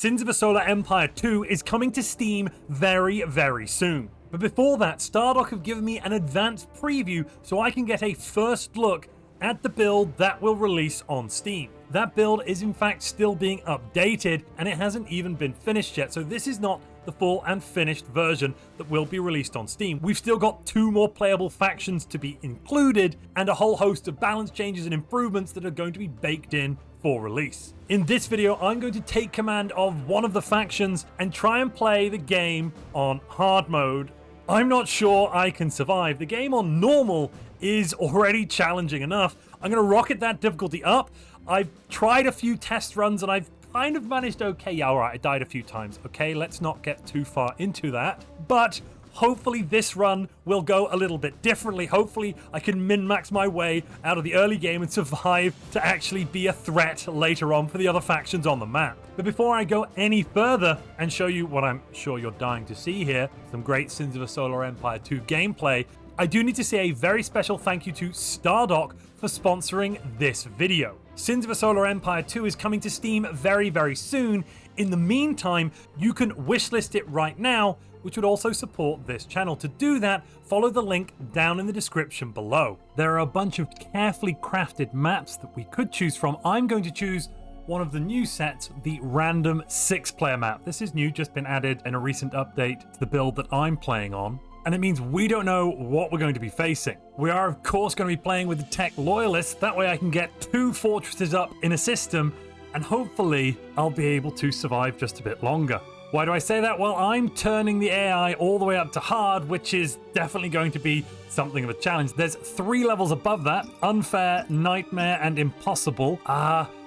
Sins of a Solar Empire 2 is coming to Steam very, very soon. But before that, Stardock have given me an advanced preview so I can get a first look at the build that will release on Steam. That build is in fact still being updated and it hasn't even been finished yet, so this is not the full and finished version that will be released on Steam. We've still got 2 more playable factions to be included and a whole host of balance changes and improvements that are going to be baked in for release. In this video, I'm going to take command of one of the factions and try and play the game on hard mode. I'm not sure I can survive. The game on normal is already challenging enough. I'm going to rocket that difficulty up. I've tried a few test runs and I've kind of managed okay. Yeah, all right, I died a few times. Okay, let's not get too far into that. But hopefully this run will go a little bit differently. Hopefully I can min-max my way out of the early game and survive to actually be a threat later on for the other factions on the map. But before I go any further and show you what I'm sure you're dying to see here, some great Sins of a Solar Empire 2 gameplay, I do need to say a very special thank you to Stardock for sponsoring this video. Sins of a Solar Empire 2 is coming to Steam very, very soon. In the meantime, you can wishlist it right now, which would also support this channel. To do that, follow the link down in the description below. There are a bunch of carefully crafted maps that we could choose from. I'm going to choose one of the new sets, the random 6-player map. This is new, just been added in a recent update to the build that I'm playing on. And it means we don't know what we're going to be facing. We are, of course, going to be playing with the tech loyalists. That way I can get 2 fortresses up in a system, and hopefully I'll be able to survive just a bit longer. Why do I say that? Well, I'm turning the AI all the way up to hard, which is definitely going to be something of a challenge. There's 3 levels above that: unfair, nightmare, and impossible.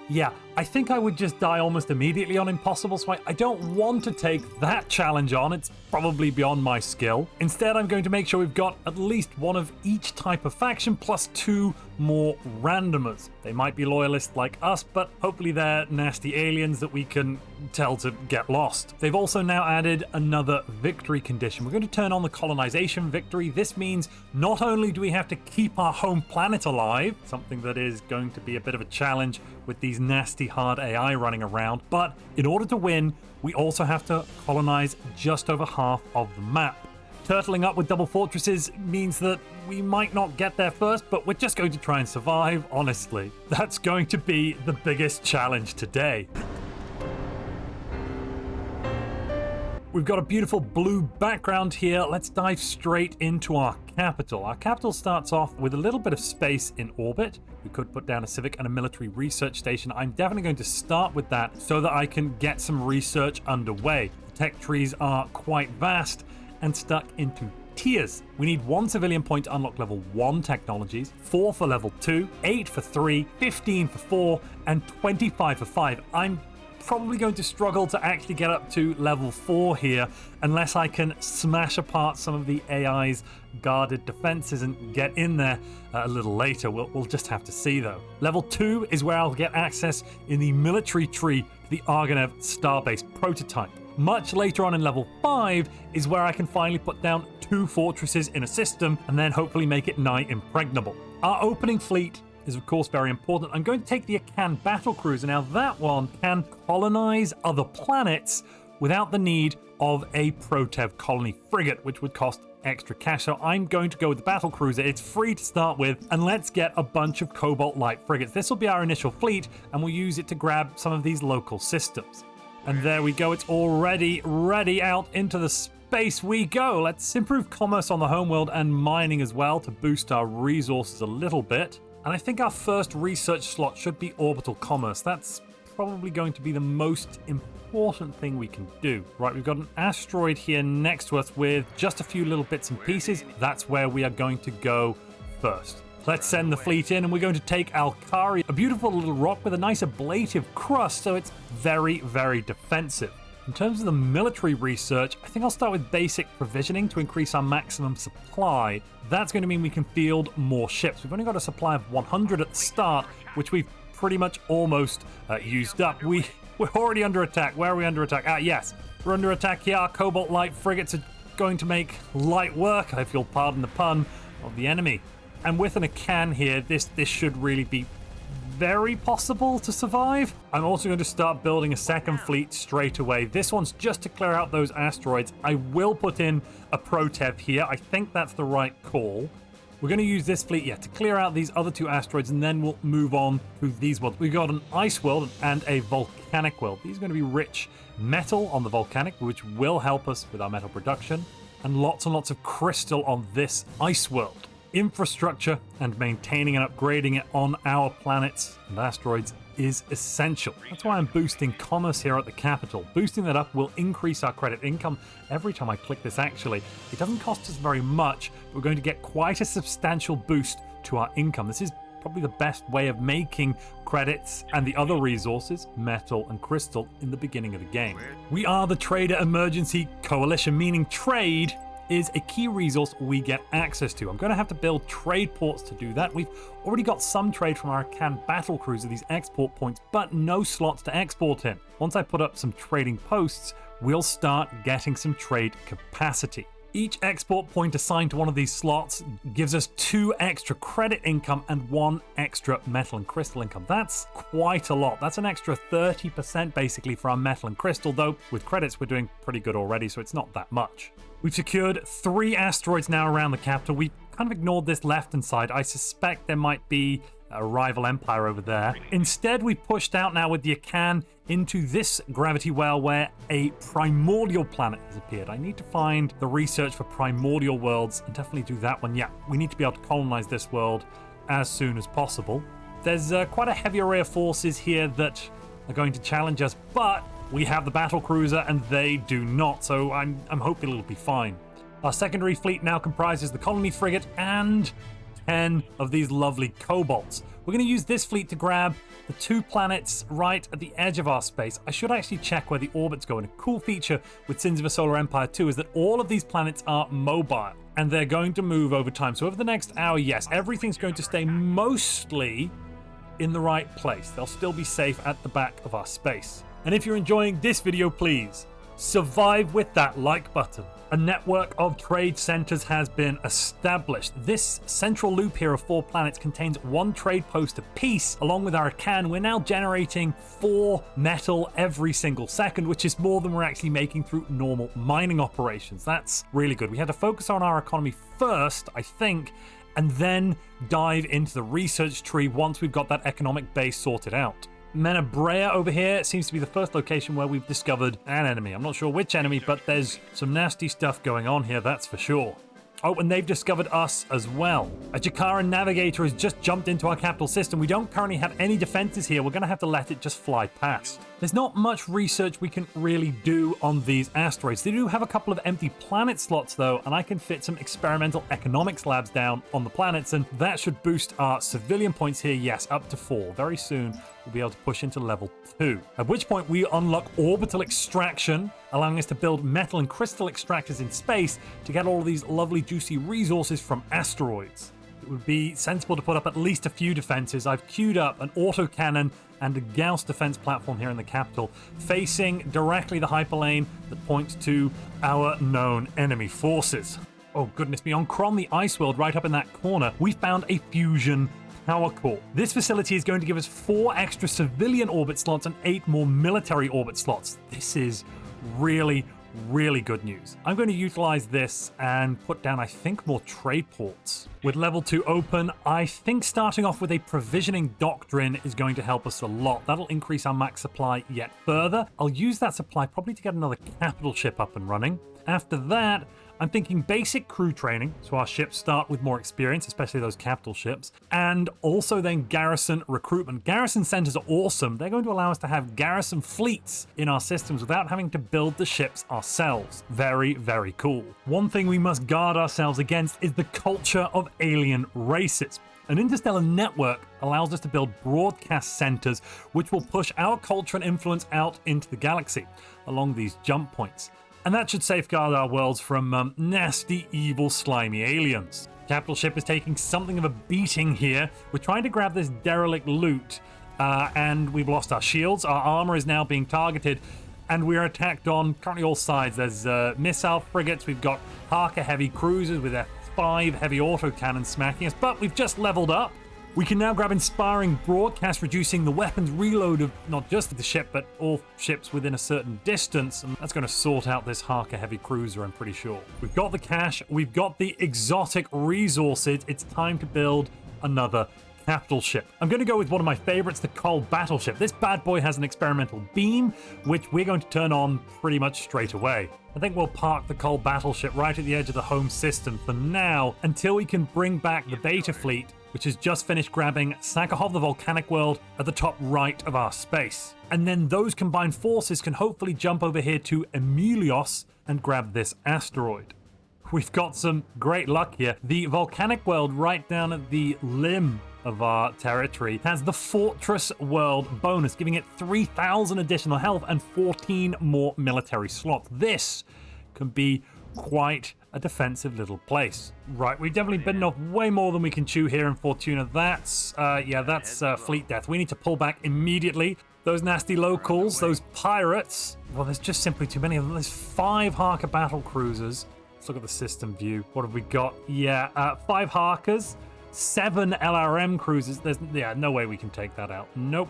Yeah, I think I would just die almost immediately on impossible, so I don't want to take that challenge on. It's probably beyond my skill. Instead, I'm going to make sure we've got at least 1 of each type of faction plus 2 more randomers. They might be loyalists like us, but hopefully they're nasty aliens that we can tell to get lost. They've also now added another victory condition. We're going to turn on the colonization victory. This means not only do we have to keep our home planet alive, something that is going to be a bit of a challenge with these nasty hard AI running around, but in order to win, we also have to colonize just over half of the map. Turtling up with double fortresses means that we might not get there first, but we're just going to try and survive, honestly. That's going to be the biggest challenge today. We've got a beautiful blue background here. Let's dive straight into our capital. Our capital starts off with a little bit of space in orbit. We could put down a civic and a military research station. I'm definitely going to start with that so that I can get some research underway. The tech trees are quite vast and stuck into tiers. We need 1 civilian point to unlock level 1 technologies, 4 for level 2, 8 for 3, 15 for 4, and 25 for 5. I'm probably going to struggle to actually get up to level 4 here unless I can smash apart some of the AI's guarded defenses and get in there a little later. We'll just have to see though. Level 2 is where I'll get access in the military tree to the Argonev starbase prototype. Much later on in level 5 is where I can finally put down 2 fortresses in a system and then hopefully make it nigh impregnable. Our opening fleet is of course very important. I'm going to take the Akan battle cruiser. Now that one can colonize other planets without the need of a Protev colony frigate, which would cost extra cash. So I'm going to go with the battle cruiser. It's free to start with, and let's get a bunch of Cobalt light frigates. This will be our initial fleet, and we'll use it to grab some of these local systems. And there we go. It's already ready. Out into the space we go. Let's improve commerce on the homeworld and mining as well to boost our resources a little bit. And I think our first research slot should be orbital commerce. That's probably going to be the most important thing we can do. Right, we've got an asteroid here next to us with just a few little bits and pieces. That's where we are going to go first. Let's send the fleet in, and we're going to take Alkari, a beautiful little rock with a nice ablative crust, so it's very, very defensive. In terms of the military research, I think I'll start with basic provisioning to increase our maximum supply. That's going to mean we can field more ships. We've only got a supply of 100 at the start, which we've pretty much almost used up. We're already under attack. Where are we under attack? Yes, we're under attack here. Our Cobalt light frigates are going to make light work, if you'll pardon the pun, of the enemy. And with an Akan here, this should really be very possible to survive. I'm also going to start building a second fleet straight away. This one's just to clear out those asteroids. I will put in a Protev here. I think that's the right call. We're going to use this fleet, to clear out these other two asteroids, and then we'll move on to these worlds. We've got an ice world and a volcanic world. These are going to be rich metal on the volcanic, which will help us with our metal production, and lots of crystal on this ice world. Infrastructure and maintaining and upgrading it on our planets and asteroids is essential. That's why I'm boosting commerce here at the capital. Boosting that up will increase our credit income. Every time I click this, actually, it doesn't cost us very much, but we're going to get quite a substantial boost to our income. This is probably the best way of making credits and the other resources, metal and crystal, in the beginning of the game. We are the Trader Emergency Coalition, meaning trade is a key resource we get access to. I'm going to have to build trade ports to do that. We've already got some trade from our Akan battle cruiser, these export points, but no slots to export in. Once I put up some trading posts, we'll start getting some trade capacity. Each export point assigned to one of these slots gives us 2 extra credit income and 1 extra metal and crystal income. That's quite a lot. That's an extra 30% basically for our metal and crystal, though with credits we're doing pretty good already, so it's not that much. We've secured 3 asteroids now around the capital. We kind of ignored this left-hand side. I suspect there might be a rival empire over there. Instead, we pushed out now with the Akan into this gravity well where a primordial planet has appeared. I need to find the research for primordial worlds and definitely do that one. Yeah, we need to be able to colonize this world as soon as possible. There's quite a heavy array of forces here that are going to challenge us, but we have the battle cruiser and they do not, so I'm hoping it'll be fine. Our secondary fleet now comprises the colony frigate and 10 of these lovely kobolds. We're going to use this fleet to grab the 2 planets right at the edge of our space. I should actually check where the orbits go. And a cool feature with Sins of a Solar Empire 2 is that all of these planets are mobile and they're going to move over time. So over the next hour, yes, everything's going to stay mostly in the right place. They'll still be safe at the back of our space. And if you're enjoying this video, please survive with that like button. A network of trade centers has been established. This central loop here of 4 planets contains 1 trade post apiece. Along with our Akan, we're now generating 4 metal every single second, which is more than we're actually making through normal mining operations. That's really good. We had to focus on our economy first, I think, and then dive into the research tree once we've got that economic base sorted out. Menabrea over here seems to be the first location where we've discovered an enemy. I'm not sure which enemy, but there's some nasty stuff going on here, that's for sure. Oh, and they've discovered us as well. A Jakaran navigator has just jumped into our capital system. We don't currently have any defenses here. We're going to have to let it just fly past. There's not much research we can really do on these asteroids. They do have a couple of empty planet slots though, and I can fit some experimental economics labs down on the planets, and that should boost our civilian points here, yes, up to 4. Very soon we'll be able to push into level 2. At which point we unlock orbital extraction, allowing us to build metal and crystal extractors in space to get all of these lovely juicy resources from asteroids. It would be sensible to put up at least a few defenses. I've queued up an autocannon and a Gauss defense platform here in the capital, facing directly the hyperlane that points to our known enemy forces. Oh goodness me, on Kron, the ice world right up in that corner, we found a fusion power core. This facility is going to give us 4 extra civilian orbit slots and 8 more military orbit slots. This is really good news. I'm going to utilize this and put down, I think, more trade ports. With level 2 open, I think starting off with a provisioning doctrine is going to help us a lot. That'll increase our max supply yet further. I'll use that supply probably to get another capital ship up and running. After that, I'm thinking basic crew training, so our ships start with more experience, especially those capital ships, and also then garrison recruitment. Garrison centers are awesome. They're going to allow us to have garrison fleets in our systems without having to build the ships ourselves. Very cool. One thing we must guard ourselves against is the culture of alien races. An interstellar network allows us to build broadcast centers which will push our culture and influence out into the galaxy along these jump points. And that should safeguard our worlds from nasty, evil, slimy aliens. Capital ship is taking something of a beating here. We're trying to grab this derelict loot, and we've lost our shields. Our armor is now being targeted, and we're attacked on currently all sides. There's missile frigates. We've got Harker heavy cruisers with their 5 heavy autocannons smacking us, but we've just leveled up. We can now grab Inspiring Broadcast, reducing the weapon's reload of not just the ship, but all ships within a certain distance. And that's going to sort out this Harker heavy cruiser, I'm pretty sure. We've got the cash. We've got the exotic resources. It's time to build another capital ship. I'm going to go with one of my favorites, the Coal Battleship. This bad boy has an experimental beam, which we're going to turn on pretty much straight away. I think we'll park the Coal Battleship right at the edge of the home system for now, until we can bring back the beta fleet, which has just finished grabbing Sakharov, the volcanic world, at the top right of our space. And then those combined forces can hopefully jump over here to Emilios and grab this asteroid. We've got some great luck here. The volcanic world right down at the limb of our territory has the Fortress World bonus, giving it 3,000 additional health and 14 more military slots. This can be quite a defensive little place. Right, we've definitely bitten off way more than we can chew here in Fortuna. That's fleet death. We need to pull back immediately. Those nasty locals, those pirates, well, there's just simply too many of them. There's 5 Harker battle cruisers. Let's look at the system view. What have we got? 5 Harkers, 7 LRM cruisers. There's no way we can take that out. Nope.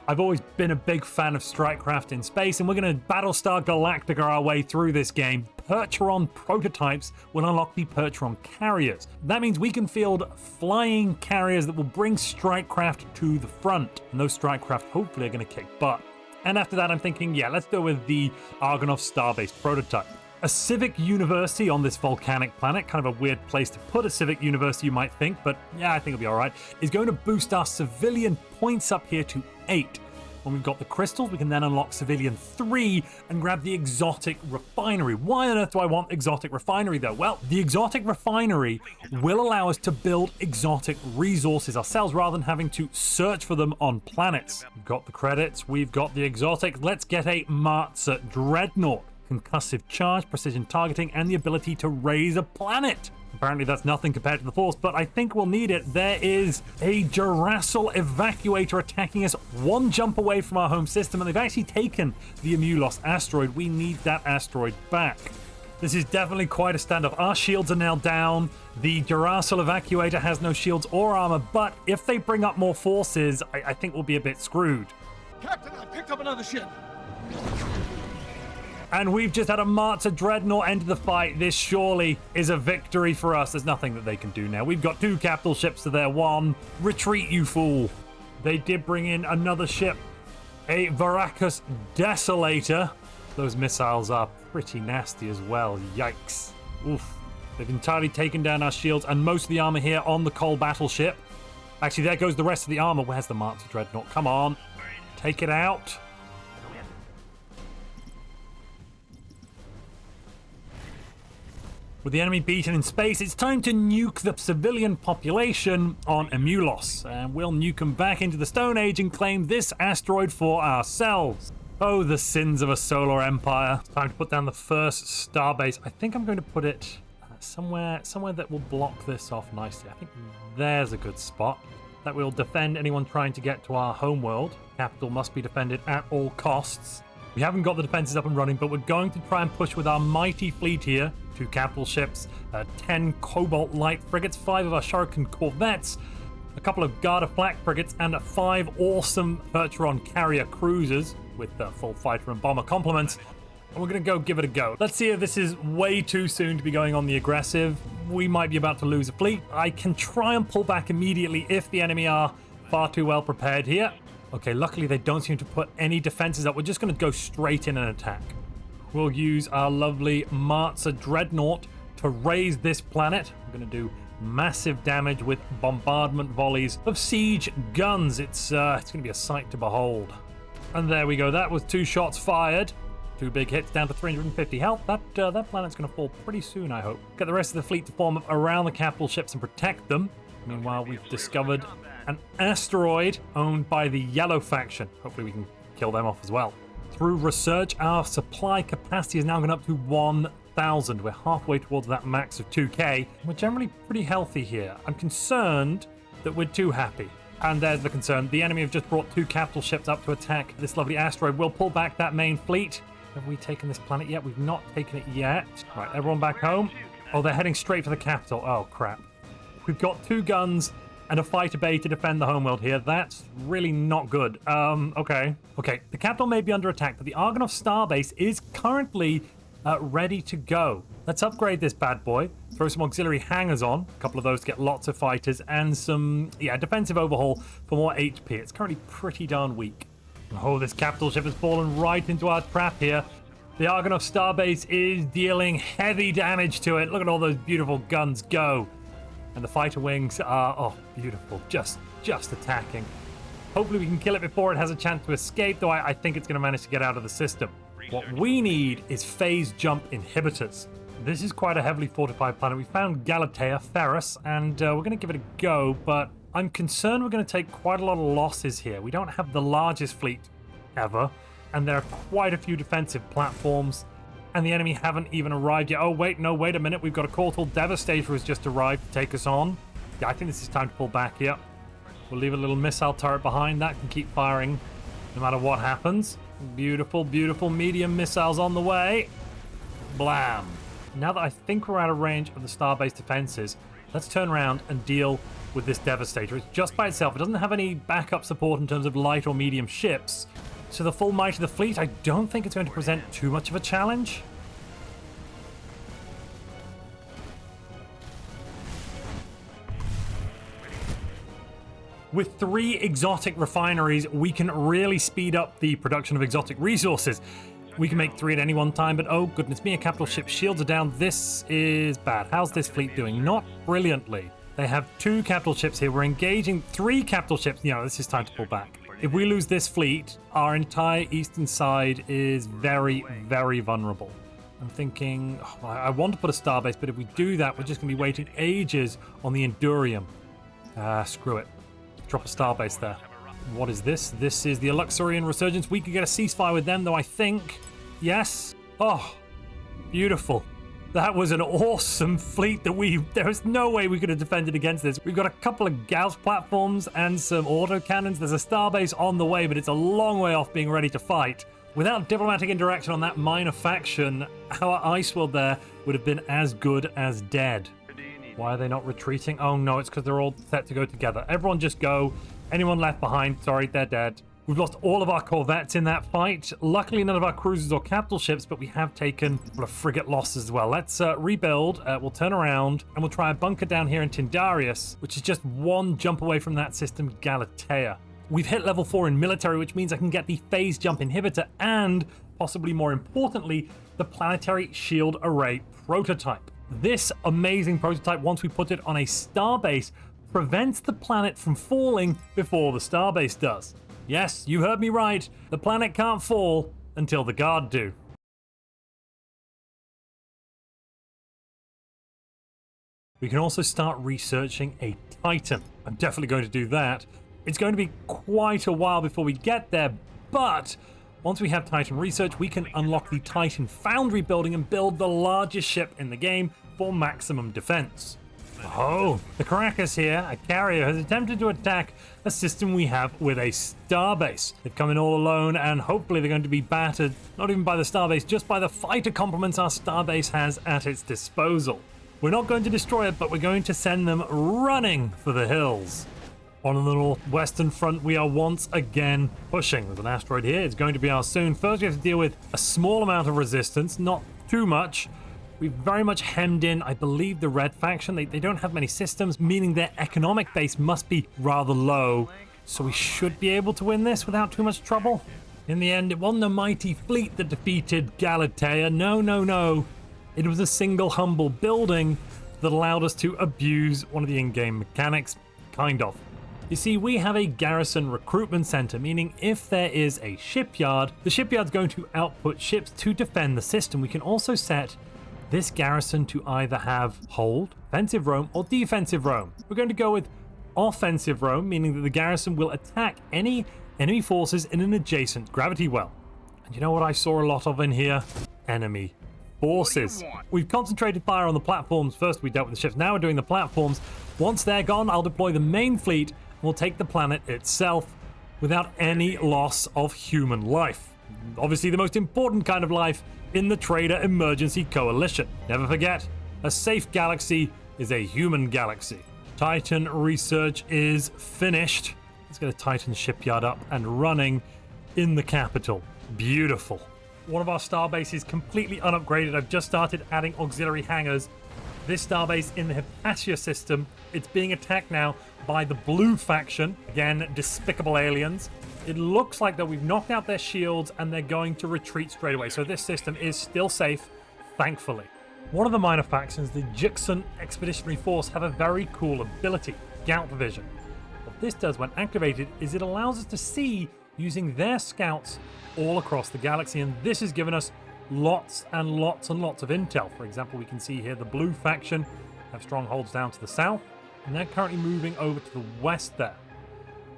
I've always been a big fan of strikecraft in space, and we're going to Battlestar Galactica our way through this game. Percheron prototypes will unlock the Percheron carriers. That means we can field flying carriers that will bring strikecraft to the front, and those strikecraft hopefully are going to kick butt. And after that, I'm thinking, let's go with the Argonov Starbase prototype. A civic university on this volcanic planet, kind of a weird place to put a civic university, you might think, but I think it'll be all right, is going to boost our civilian points up here to 8. When we've got the crystals, we can then unlock civilian 3 and grab the exotic refinery. Why on earth do I want exotic refinery though? Well, the exotic refinery will allow us to build exotic resources ourselves rather than having to search for them on planets. We've got the credits, we've got the exotic. Let's get a Marza Dreadnought. Concussive charge, precision targeting, and the ability to raise a planet. Apparently that's nothing compared to the Force, but I think we'll need it. There is a Jurassic evacuator attacking us 1 jump away from our home system, and they've actually taken the Emulos asteroid. We need that asteroid back. This is definitely quite a standoff. Our shields are now down. The Jurassic evacuator has no shields or armor, but if they bring up more forces, I think we'll be a bit screwed. Captain, I picked up another ship. And we've just had a Marza Dreadnought enter the fight. This surely is a victory for us. There's nothing that they can do now. We've got 2 capital ships to their 1. Retreat, you fool. They did bring in another ship, a Varacus Desolator. Those missiles are pretty nasty as well. Yikes. Oof. They've entirely taken down our shields and most of the armor here on the Coal Battleship. Actually, there goes the rest of the armor. Where's the Marza Dreadnought? Come on. Take it out. With the enemy beaten in space, it's time to nuke the civilian population on Emulos. And we'll nuke them back into the Stone Age and claim this asteroid for ourselves. Oh, the sins of a solar empire. It's time to put down the first starbase. I think I'm going to put it somewhere that will block this off nicely. I think there's a good spot. That will defend anyone trying to get to our homeworld. Capital must be defended at all costs. We haven't got the defenses up and running, but we're going to try and push with our mighty fleet here. 2 capital ships, 10 Cobalt Light frigates, 5 of our Shuriken corvettes, a couple of Garda flak frigates, and 5 awesome Percheron carrier cruisers with full fighter and bomber complements. And we're going to go give it a go. Let's see if this is way too soon to be going on the aggressive. We might be about to lose a fleet. I can try and pull back immediately if the enemy are far too well prepared here. Okay, luckily they don't seem to put any defenses up. We're just going to go straight in and attack. We'll use our lovely Marza Dreadnought to raise this planet. We're going to do massive damage with bombardment volleys of siege guns. It's going to be a sight to behold. And there we go. That was 2 shots fired. 2 big hits down to 350 health. That planet's going to fall pretty soon, I hope. Get the rest of the fleet to form up around the capital ships and protect them. Meanwhile, we've discovered an asteroid owned by the Yellow faction. Hopefully we can kill them off as well. Through research, our supply capacity is now gone up to 1,000. We're halfway towards that max of 2k. We're generally pretty healthy here. I'm concerned that we're too happy. And there's the concern. The enemy have just brought 2 capital ships up to attack this lovely asteroid. We'll pull back that main fleet. Have we taken this planet yet? We've not taken it yet. Right, everyone back home. Oh, they're heading straight for the capital. Oh, crap. We've got 2 guns and a fighter bay to defend the homeworld here. That's really not good. Okay. Okay, the capital may be under attack, but the Argonov starbase is currently ready to go. Let's upgrade this bad boy. Throw some auxiliary hangars on. A couple of those to get lots of fighters and some, defensive overhaul for more HP. It's currently pretty darn weak. Oh, this capital ship has fallen right into our trap here. The Argonov starbase is dealing heavy damage to it. Look at all those beautiful guns go. And the fighter wings are, oh, beautiful. Just attacking. Hopefully we can kill it before it has a chance to escape, though I think it's going to manage to get out of the system. What we need is phase jump inhibitors. This is quite a heavily fortified planet. We found Galatea, Ferris, and we're going to give it a go, but I'm concerned we're going to take quite a lot of losses here. We don't have the largest fleet ever, and there are quite a few defensive platforms, and the enemy haven't even arrived yet. Oh, wait, no, wait a minute. We've got a Cortal Devastator who's just arrived to take us on. Yeah, I think this is time to pull back here. We'll leave a little missile turret behind that can keep firing no matter what happens. Beautiful, beautiful medium missiles on the way. Blam. Now that I think we're out of range of the starbase defenses, let's turn around and deal with this Devastator. It's just by itself. It doesn't have any backup support in terms of light or medium ships. So the full might of the fleet, I don't think it's going to present too much of a challenge. With 3 exotic refineries, we can really speed up the production of exotic resources. We can make 3 at any one time, but oh goodness me, a capital ship shields are down. This is bad. How's this fleet doing? Not brilliantly. They have 2 capital ships here. We're engaging 3 capital ships. This is time to pull back. If we lose this fleet, our entire eastern side is very, very vulnerable. I'm thinking, I want to put a starbase, but if we do that, we're just going to be waiting ages on the Endurium. Screw it. Drop a starbase there. What is this? This is the Luxurian Resurgence. We could get a ceasefire with them, though, I think. Yes. Oh, beautiful. That was an awesome fleet that there is no way we could have defended against this. We've got a couple of Gauss platforms and some autocannons. There's a starbase on the way, but it's a long way off being ready to fight. Without diplomatic interaction on that minor faction, our ice world there would have been as good as dead. Why are they not retreating? Oh no, it's because they're all set to go together. Everyone just go. Anyone left behind, sorry, they're dead. We've lost all of our corvettes in that fight. Luckily, none of our cruisers or capital ships, but we have taken a couple of frigate losses as well. Let's rebuild. We'll turn around, and we'll try a bunker down here in Tindarius, which is just 1 jump away from that system, Galatea. We've hit level 4 in military, which means I can get the phase jump inhibitor and, possibly more importantly, the planetary shield array prototype. This amazing prototype, once we put it on a starbase, prevents the planet from falling before the starbase does. Yes, you heard me right. The planet can't fall until the guard do. We can also start researching a Titan. I'm definitely going to do that. It's going to be quite a while before we get there, but once we have Titan research, we can unlock the Titan Foundry building and build the largest ship in the game for maximum defense. Oh, the Caracas here, a carrier, has attempted to attack a system we have with a starbase. They've come in all alone, and hopefully they're going to be battered, not even by the starbase, just by the fighter complements our starbase has at its disposal. We're not going to destroy it, but we're going to send them running for the hills. On the northwestern front, we are once again pushing. There's an asteroid here. It's going to be ours soon. First, we have to deal with a small amount of resistance, not too much. We've very much hemmed in, I believe, the red faction. They don't have many systems, meaning their economic base must be rather low. So we should be able to win this without too much trouble. In the end, it wasn't the mighty fleet that defeated Galatea. No. It was a single humble building that allowed us to abuse one of the in-game mechanics, kind of. You see, we have a garrison recruitment center, meaning if there is a shipyard, the shipyard's going to output ships to defend the system. We can also set this garrison to either have hold, offensive roam, or defensive roam. We're going to go with offensive roam, meaning that the garrison will attack any enemy forces in an adjacent gravity well. And you know what I saw a lot of in here? Enemy forces. We've concentrated fire on the platforms. First we dealt with the ships, now we're doing the platforms. Once they're gone, I'll deploy the main fleet and we'll take the planet itself without any loss of human life. Obviously the most important kind of life in the Trader Emergency Coalition. Never forget, a safe galaxy is a human galaxy. Titan research is finished. Let's get a Titan shipyard up and running in the capital. Beautiful. One of our starbase is completely unupgraded. I've just started adding auxiliary hangars. This starbase in the Hypatia system, it's being attacked now by the blue faction. Again, despicable aliens. It looks like that we've knocked out their shields and they're going to retreat straight away. So this system is still safe, thankfully. One of the minor factions, the Jixon Expeditionary Force, have a very cool ability, Scout Vision. What this does when activated is it allows us to see using their scouts all across the galaxy, and this has given us lots and lots and lots of intel. For example, we can see here the blue faction have strongholds down to the south, and they're currently moving over to the west there.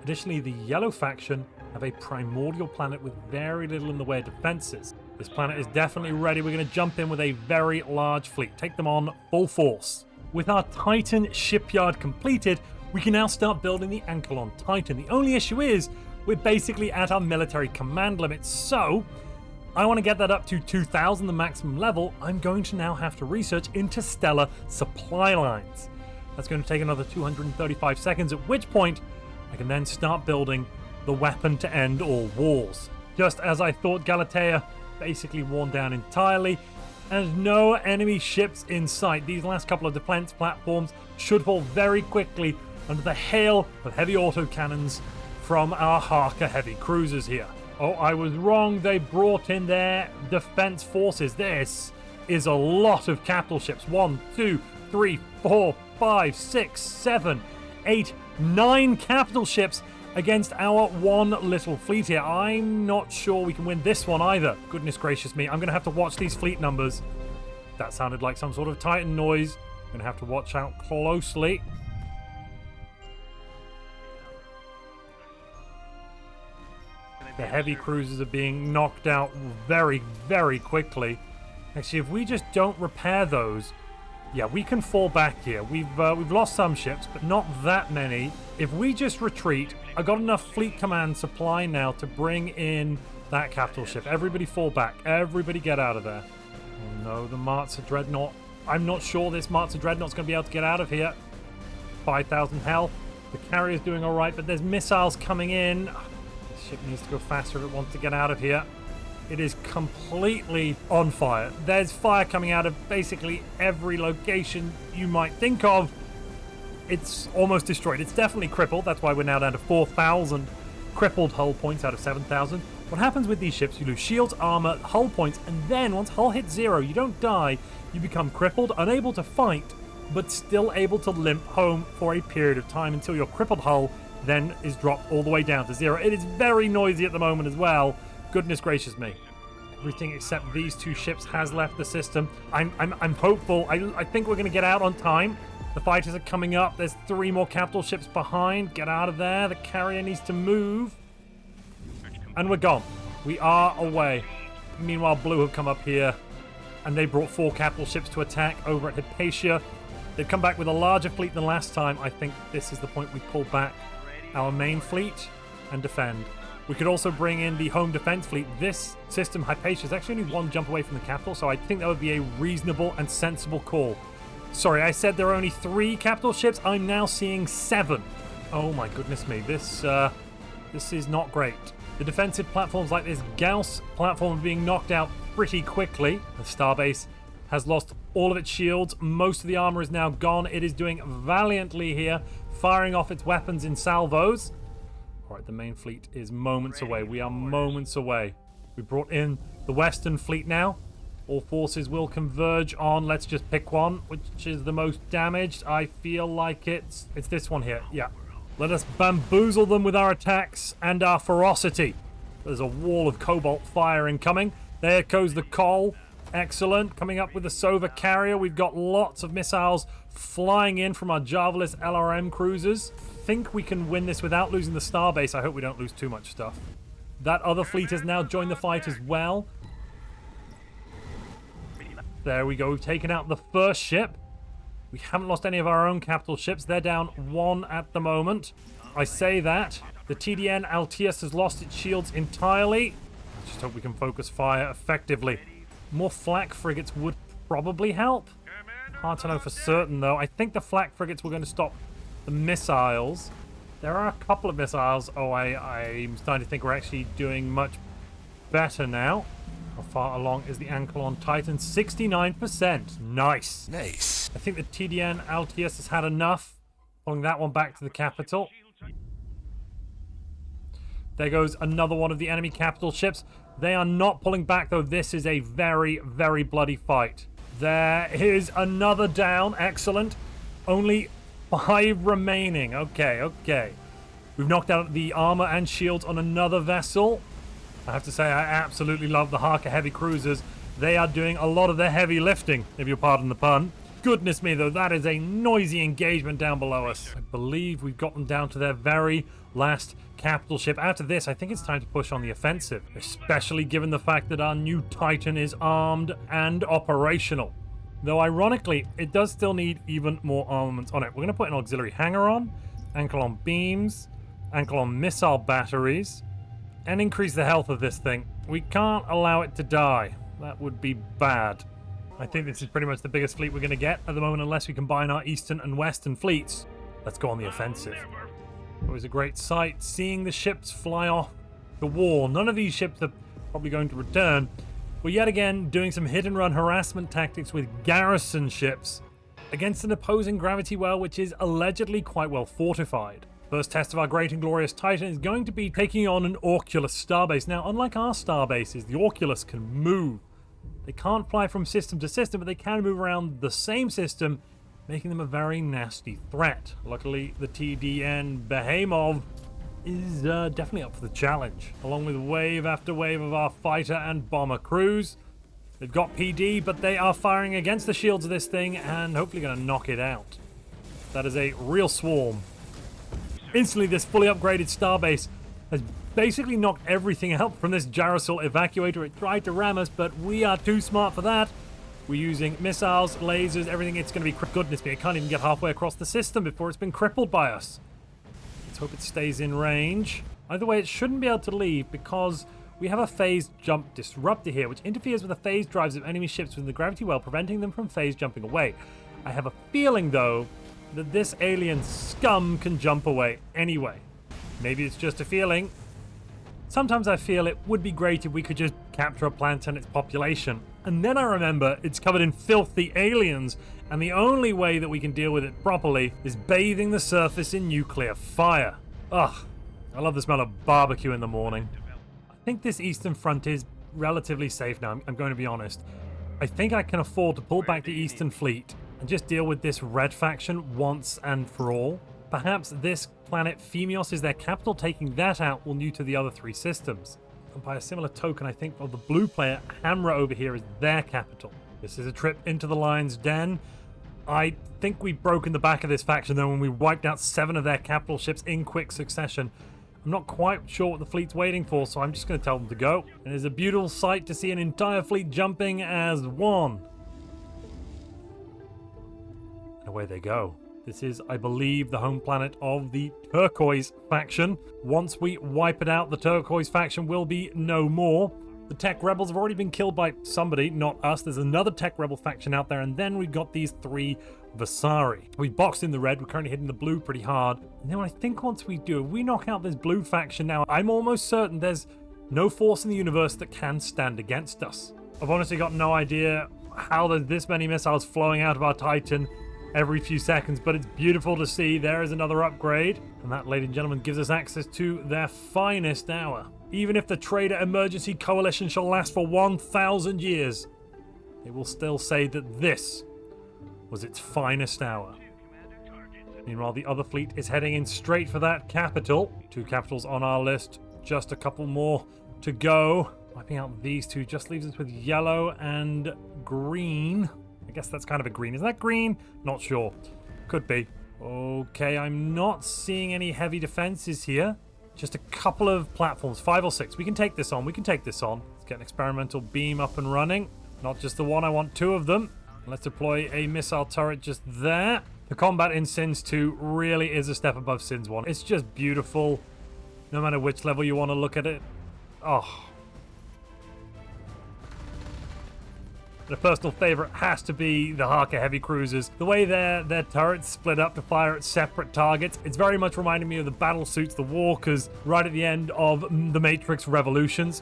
Additionally, the yellow faction have a primordial planet with very little in the way of defenses. This planet is definitely ready. We're going to jump in with a very large fleet, take them on full force. With our Titan shipyard completed, we can now start building the Ankelon Titan. The only issue is we're basically at our military command limit, so I want to get that up to 2,000, the maximum level. I'm going to now have to research interstellar supply lines. That's going to take another 235 seconds, at which point I can then start building the weapon to end all wars. Just as I thought, Galatea basically worn down entirely, and no enemy ships in sight. These last couple of defense platforms should fall very quickly under the hail of heavy autocannons from our Harker heavy cruisers here. Oh, I was wrong. They brought in their defense forces. This is a lot of capital ships. 1, 2, 3, 4, 5, 6, 7, 8, 9 capital ships against our one little fleet here. I'm not sure we can win this one either. Goodness gracious me. I'm going to have to watch these fleet numbers. That sounded like some sort of Titan noise. I'm going to have to watch out closely. The heavy cruisers are being knocked out very, very quickly. Actually, if we just don't repair those, yeah, we can fall back here. We've lost some ships, but not that many. If we just retreat, I got enough fleet command supply now to bring in that capital ship. Everybody fall back. Everybody get out of there. Oh no, the Marza Dreadnought. I'm not sure this Marza Dreadnought's going to be able to get out of here. 5,000 health. The carrier's doing all right, but there's missiles coming in. This ship needs to go faster if it wants to get out of here. It is completely on fire. There's fire coming out of basically every location you might think of. It's almost destroyed. It's definitely crippled. That's why we're now down to 4,000 crippled hull points out of 7,000. What happens with these ships, you lose shields, armor, hull points, and then once hull hits 0, you don't die. You become crippled, unable to fight, but still able to limp home for a period of time until your crippled hull then is dropped all the way down to 0. It is very noisy at the moment as well. Goodness gracious me. Everything except these 2 ships has left the system. I'm hopeful. I think we're going to get out on time. The fighters are coming up. There's 3 more capital ships behind. Get out of there. The carrier needs to move. And we're gone. We are away. Meanwhile, Blue have come up here, and they brought 4 capital ships to attack over at Hypatia. They've come back with a larger fleet than last time. I think this is the point we pull back our main fleet and defend. We could also bring in the home defense fleet. This system, Hypatia, is actually only 1 jump away from the capital, so I think that would be a reasonable and sensible call. Sorry, I said there are only 3 capital ships. I'm now seeing 7. Oh my goodness me. This is not great. The defensive platforms like this Gauss platform are being knocked out pretty quickly. The starbase has lost all of its shields. Most of the armor is now gone. It is doing valiantly here, firing off its weapons in salvos. All right, the main fleet is moments away. We are moments away. We brought in the Western fleet now. All forces will converge on, let's just pick one, which is the most damaged. I feel like it's this one here. Yeah. Let us bamboozle them with our attacks and our ferocity. There's a wall of cobalt fire incoming. There goes the Col. Excellent. Coming up with the Sova carrier. We've got lots of missiles flying in from our Javelin LRM cruisers. Think we can win this without losing the starbase. I hope we don't lose too much stuff. That other fleet has now joined the fight as well. There we go. We've taken out the first ship. We haven't lost any of our own capital ships. They're down 1 at the moment. I say that. The TDN Altius has lost its shields entirely. Just hope we can focus fire effectively. More flak frigates would probably help. Hard to know for certain, though. I think the flak frigates were going to stop the missiles. There are a couple of missiles. Oh, I'm starting to think we're actually doing much better now. How far along is the Ankelon Titan? 69%. Nice. Nice. I think the TDN Altius has had enough. Pulling that one back to the capital. There goes another one of the enemy capital ships. They are not pulling back, though. This is a very, very bloody fight. There is another down. Excellent. Only 5 remaining. Okay. We've knocked out the armor and shields on another vessel. I have to say, I absolutely love the Harker heavy cruisers. They are doing a lot of the heavy lifting, if you'll pardon the pun. Goodness me, though, that is a noisy engagement down below us. I believe we've got them down to their very last capital ship. After this, I think it's time to push on the offensive, especially given the fact that our new Titan is armed and operational. Though, ironically, it does still need even more armaments on it. We're going to put an auxiliary hangar on, Ankelon beams, Ankelon missile batteries, and increase the health of this thing. We can't allow it to die. That would be bad. I think this is pretty much the biggest fleet we're going to get at the moment, unless we combine our eastern and western fleets. Let's go on the offensive. It was a great sight seeing the ships fly off the wall. None of these ships are probably going to return. We're yet again doing some hit-and-run harassment tactics with garrison ships against an opposing gravity well, which is allegedly quite well fortified. First test of our great and glorious Titan is going to be taking on an Oculus starbase. Now, unlike our starbases, the Oculus can move. They can't fly from system to system, but they can move around the same system, making them a very nasty threat. Luckily, the TDN Behemoth is definitely up for the challenge, along with wave after wave of our fighter and bomber crews. They've got PD, but they are firing against the shields of this thing and hopefully going to knock it out. That is a real swarm. Instantly, this fully upgraded starbase has basically knocked everything out from this Jarosol evacuator. It tried to ram us, but we are too smart for that. We're using missiles, lasers, everything. It's going to be... Goodness me, it can't even get halfway across the system before it's been crippled by us. Let's hope it stays in range. Either way, it shouldn't be able to leave because we have a phase jump disruptor here, which interferes with the phase drives of enemy ships within the gravity well, preventing them from phase jumping away. I have a feeling, though, that this alien scum can jump away anyway. Maybe it's just a feeling. Sometimes I feel it would be great if we could just capture a planet and its population. And then I remember it's covered in filthy aliens, and the only way that we can deal with it properly is bathing the surface in nuclear fire. Ugh, I love the smell of barbecue in the morning. I think this eastern front is relatively safe now, I'm going to be honest. I think I can afford to pull back the eastern fleet and just deal with this red faction once and for all. Perhaps this planet Phemios is their capital. Taking that out will neuter the other 3 systems. And by a similar token, I think of the blue player, Hamra over here is their capital. This is a trip into the Lion's Den. I think we've broken the back of this faction though when we wiped out 7 of their capital ships in quick succession. I'm not quite sure what the fleet's waiting for, so I'm just going to tell them to go. It is a beautiful sight to see an entire fleet jumping as one. And away they go. This is, I believe, the home planet of the Turquoise faction. Once we wipe it out, the Turquoise faction will be no more. The Tech Rebels have already been killed by somebody, not us. There's another Tech Rebel faction out there, and then we've got these 3 Vasari. We boxed in the red, we're currently hitting the blue pretty hard. And then I think once we do, if we knock out this blue faction now, I'm almost certain there's no force in the universe that can stand against us. I've honestly got no idea how there's this many missiles flowing out of our Titan every few seconds, but it's beautiful to see. There is another upgrade, and that, ladies and gentlemen, gives us access to their finest hour. Even if the Trader Emergency Coalition shall last for 1,000 years, they will still say that this was its finest hour. Meanwhile, the other fleet is heading in straight for that capital. 2 capitals on our list, just a couple more to go. Wiping out these 2 just leaves us with yellow and green. I guess that's kind of a green. Is that green? Not sure. Could be. Okay, I'm not seeing any heavy defenses here. Just a couple of platforms, 5 or 6. We can take this on. Let's get an experimental beam up and running. Not just the one, I want 2 of them. Let's deploy a missile turret just there. The combat in Sins 2 really is a step above Sins 1. It's just beautiful, no matter which level you want to look at it. Oh. And a personal favorite has to be the Harker heavy cruisers. The way their turrets split up to fire at separate targets, it's very much reminding me of the battle suits, the Walkers, right at the end of the Matrix Revolutions.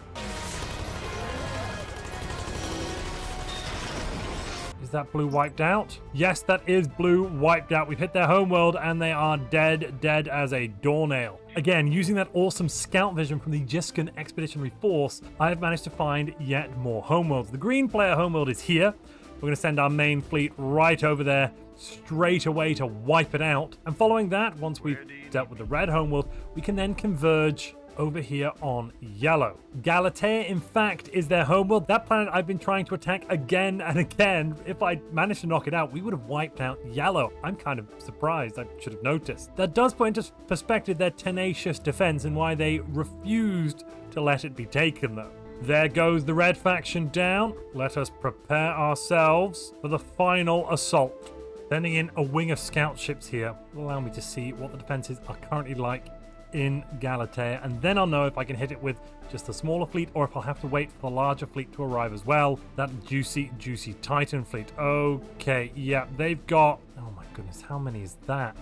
Is that blue wiped out? Yes, that is blue wiped out. We've hit their homeworld and they are dead as a doornail. Again, using that awesome scout vision from the Jiskin Expeditionary Force, I have managed to find yet more homeworlds. The green player homeworld is here. We're going to send our main fleet right over there straight away to wipe it out. And following that, once we've dealt with the red homeworld, we can then converge over here on yellow. Galatea, in fact, is their homeworld. That planet I've been trying to attack again and again. If I managed to knock it out, we would have wiped out yellow. I'm kind of surprised. I should have noticed. That does put into perspective their tenacious defense and why they refused to let it be taken, though. There goes the red faction down. Let us prepare ourselves for the final assault. Sending in a wing of scout ships here will allow me to see what the defenses are currently like in Galatea, and then I'll know if I can hit it with just the smaller fleet or if I'll have to wait for the larger fleet to arrive as well. That juicy Titan fleet. Okay, yeah, they've got, oh my goodness, how many is that?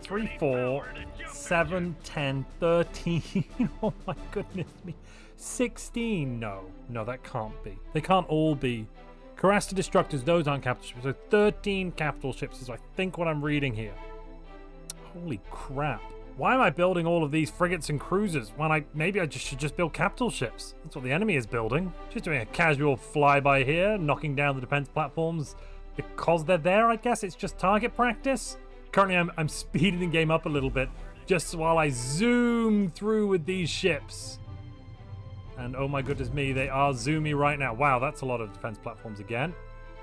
3, 4, 7, 10, 13. Oh my goodness me. 16. No, that can't be. They can't all be. Carasta Destructors, those aren't capital ships. So 13 capital ships is I think what I'm reading here. Holy crap. Why am I building all of these frigates and cruisers when maybe I should just build capital ships? That's what the enemy is building. Just doing a casual flyby here, knocking down the defense platforms because they're there, I guess. It's just target practice. Currently, I'm speeding the game up a little bit just while I zoom through with these ships. And oh my goodness me, they are zoomy right now. Wow, that's a lot of defense platforms again.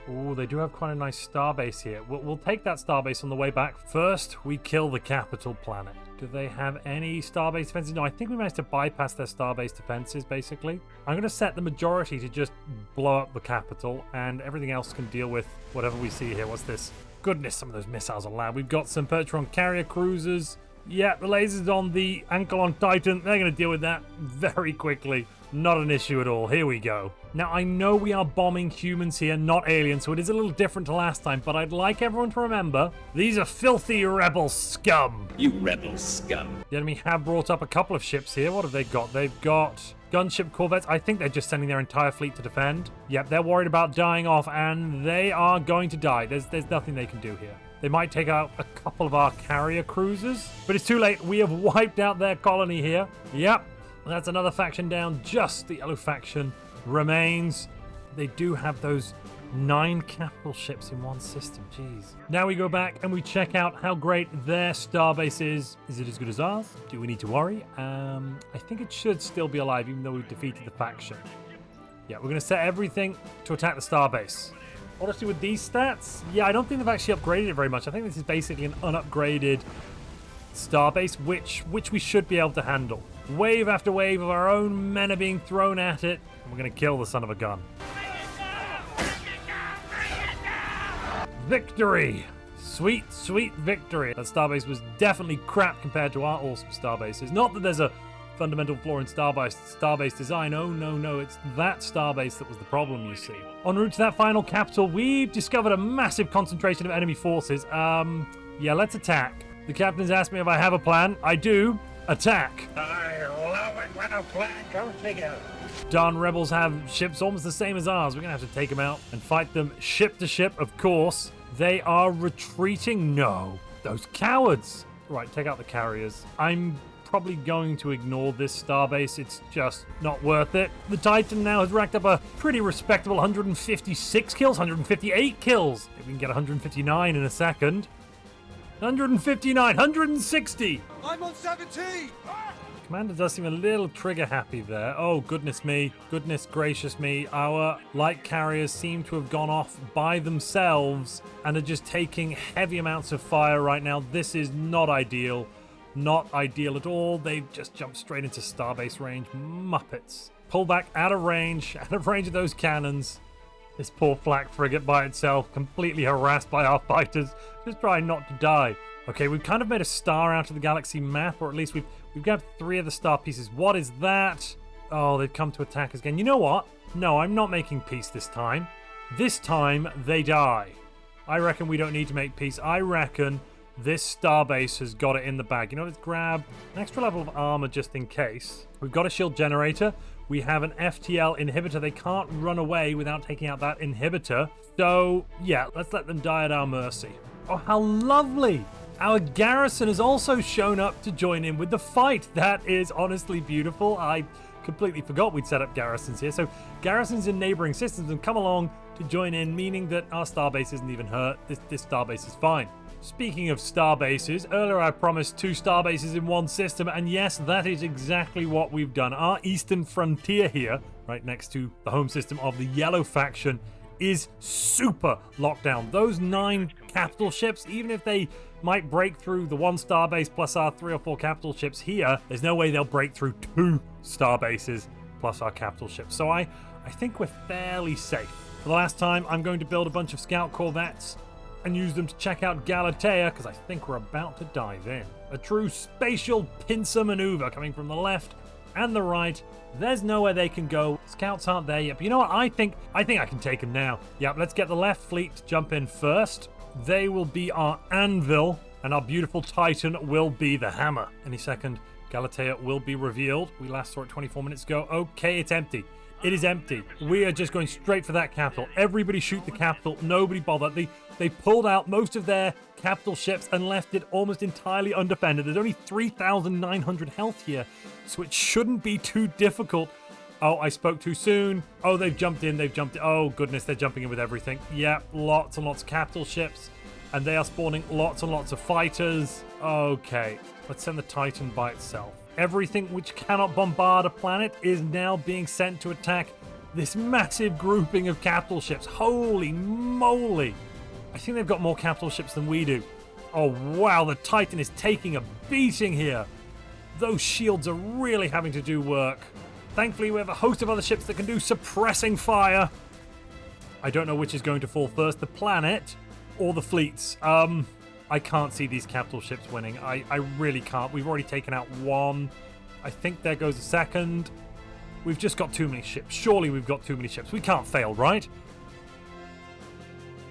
Oh, they do have quite a nice starbase here. We'll take that starbase on the way back. First, we kill the capital planet. Do they have any starbase defenses? No, I think we managed to bypass their starbase defenses, basically. I'm going to set the majority to just blow up the capital, and everything else can deal with whatever we see here. What's this? Goodness, some of those missiles are loud. We've got some Territorial carrier cruisers. Yeah, the lasers on the Ankelon Titan, they're going to deal with that very quickly. Not an issue at all. Here we go. Now, I know we are bombing humans here, not aliens, so it is a little different to last time, but I'd like everyone to remember, these are filthy rebel scum. You rebel scum. The enemy have brought up a couple of ships here. What have they got? They've got gunship corvettes. I think they're just sending their entire fleet to defend. Yep, they're worried about dying off, and they are going to die. There's nothing they can do here. They might take out a couple of our carrier cruisers, but it's too late. We have wiped out their colony here. Yep, that's another faction down. Just the yellow faction remains. They do have those 9 capital ships in one system. Jeez. Now we go back and we check out how great their starbase is. Is it as good as ours? Do we need to worry? I think it should still be alive, even though we've defeated the faction. Yeah, we're going to set everything to attack the starbase. Honestly, with these stats, yeah, I don't think they've actually upgraded it very much. I think this is basically an unupgraded starbase, which we should be able to handle. Wave after wave of our own men are being thrown at it, and we're going to kill the son of a gun. Victory! Sweet, sweet victory. That starbase was definitely crap compared to our awesome starbases. Not that there's a fundamental flaw in starbase design. Oh, no, it's that starbase that was the problem, you see. En route to that final capital, we've discovered a massive concentration of enemy forces. Yeah, let's attack. The captain's asked me if I have a plan. I do. Attack. I love it when a plan comes together. Darn rebels have ships almost the same as ours. We're going to have to take them out and fight them ship to ship, of course. They are retreating. No, those cowards. Right, take out the carriers. I'm probably going to ignore this starbase. It's just not worth it. The Titan now has racked up a pretty respectable 156 kills, 158 kills. If we can get 159 in a second. 159, 160. I'm on 17. Commander does seem a little trigger happy there. Oh, goodness me. Goodness gracious me. Our light carriers seem to have gone off by themselves and are just taking heavy amounts of fire right now. This is not ideal. Not ideal at all. They've just jumped straight into starbase range. Muppets. Pull back out of range of those cannons. This poor flak frigate by itself, completely harassed by our fighters, just trying not to die. Okay, we've kind of made a star out of the galaxy map, or at least we've got 3 of the star pieces. What is that? Oh, they've come to attack us again. You know what? No, I'm not making peace this time. This time, they die. I reckon we don't need to make peace. I reckon this starbase has got it in the bag. You know, let's grab an extra level of armor just in case. We've got a shield generator. We have an FTL inhibitor. They can't run away without taking out that inhibitor. So, yeah, let's let them die at our mercy. Oh, how lovely! Our garrison has also shown up to join in with the fight. That is honestly beautiful. I completely forgot we'd set up garrisons here. So garrisons in neighboring systems have come along to join in, meaning that our starbase isn't even hurt. This starbase is fine. Speaking of starbases, earlier I promised 2 starbases in one system, and yes, that is exactly what we've done. Our eastern frontier here, right next to the home system of the Yellow faction, is super locked down. Those 9 capital ships, even if they might break through the 1 starbase plus our 3 or 4 capital ships here, there's no way they'll break through 2 starbases plus our capital ships. So I think we're fairly safe. For the last time, I'm going to build a bunch of scout corvettes and use them to check out Galatea, because I think we're about to dive in. A true spatial pincer maneuver coming from the left and the right. There's nowhere they can go. Scouts aren't there yet. But you know what? I think I can take them now. Yep, let's get the left fleet to jump in first. They will be our anvil, and our beautiful Titan will be the hammer. Any second, Galatea will be revealed. We last saw it 24 minutes ago. Okay, it's empty. It is empty. We are just going straight for that capital. Everybody shoot the capital. Nobody bother. They pulled out most of their capital ships and left it almost entirely undefended. There's only 3,900 health here, so it shouldn't be too difficult. Oh, I spoke too soon. Oh, they've jumped in. Oh, goodness, they're jumping in with everything. Yeah, lots and lots of capital ships, and they are spawning lots and lots of fighters. Okay, let's send the Titan by itself. Everything which cannot bombard a planet is now being sent to attack this massive grouping of capital ships. Holy moly! I think they've got more capital ships than we do. Oh wow, the Titan is taking a beating here. Those shields are really having to do work. Thankfully, we have a host of other ships that can do suppressing fire. I don't know which is going to fall first, the planet or the fleets. I can't see these capital ships winning. I really can't. We've already taken out 1. I think there goes a second. We've just got too many ships. Surely we've got too many ships. We can't fail, right?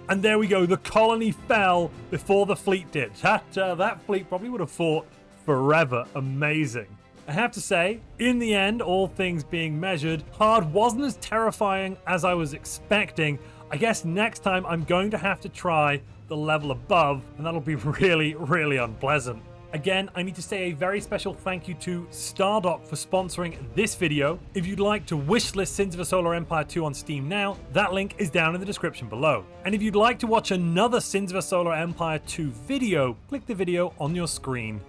And there we go. The colony fell before the fleet did. That fleet probably would have fought forever. Amazing. I have to say, in the end, all things being measured, hard wasn't as terrifying as I was expecting. I guess next time I'm going to have to try the level above, and that'll be really, really unpleasant. Again, I need to say a very special thank you to Stardock for sponsoring this video. If you'd like to wishlist Sins of a Solar Empire 2 on Steam now, that link is down in the description below. And if you'd like to watch another Sins of a Solar Empire 2 video, click the video on your screen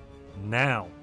now.